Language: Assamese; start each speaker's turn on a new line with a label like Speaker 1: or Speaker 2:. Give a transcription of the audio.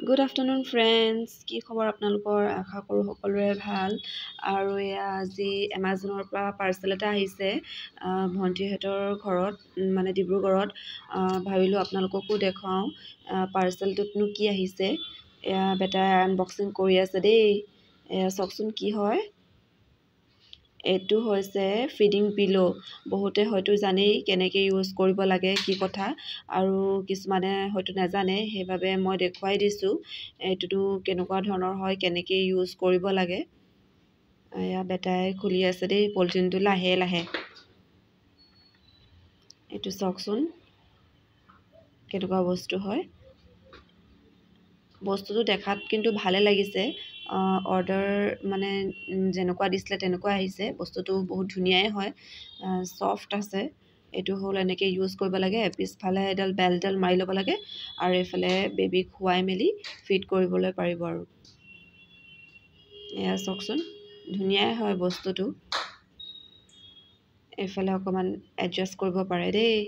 Speaker 1: গুড আফটাৰনুন ফ্ৰেণ্ডছ, কি খবৰ আপোনালোকৰ? আশা কৰোঁ সকলোৰে ভাল। আৰু এয়া আজি এমাজনৰ পৰা পাৰ্চেল এটা আহিছে ভণ্টিহঁতৰ ঘৰত, মানে ডিব্ৰুগড়ত। ভাবিলোঁ আপোনালোককো দেখুৱাওঁ পাৰ্চেলটোতনো কি আহিছে। এয়া বেটাই আনবক্সিং কৰি আছে দেই। এয়া চাওকচোন কি হয়। এইটো হৈছে ফিডিং পিলো। বহুতে হয়তো জানেই কেনেকৈ ইউজ কৰিব লাগে, কি কথা, আৰু কিছুমানে হয়তো নাজানে, সেইবাবে মই দেখুৱাই দিছোঁ এইটোতো কেনেকুৱা ধৰণৰ হয়, কেনেকৈ ইউজ কৰিব লাগে। এয়া বেটাই খুলি আছে দেই পলিথিনটো লাহে লাহে। এইটো চাওকচোন কেনেকুৱা বস্তু হয়। বস্তুটো দেখাত কিন্তু ভালে লাগিছে। অৰ্ডাৰ মানে যেনেকুৱা দিছিলে তেনেকুৱা আহিছে। বস্তুটো বহুত ধুনীয়াই হয়, ছফ্ট আছে। এইটো হ'ল এনেকৈ ইউজ কৰিব লাগে। পিছফালে এডাল বেল্টডাল মাৰি ল'ব লাগে, আৰু এইফালে বেবীক শুৱাই মেলি ফিট কৰিবলৈ পাৰিব। আৰু এয়া চাওকচোন ধুনীয়াই হয় বস্তুটো। এইফালে অকণমান এডজাষ্ট কৰিব পাৰে দেই।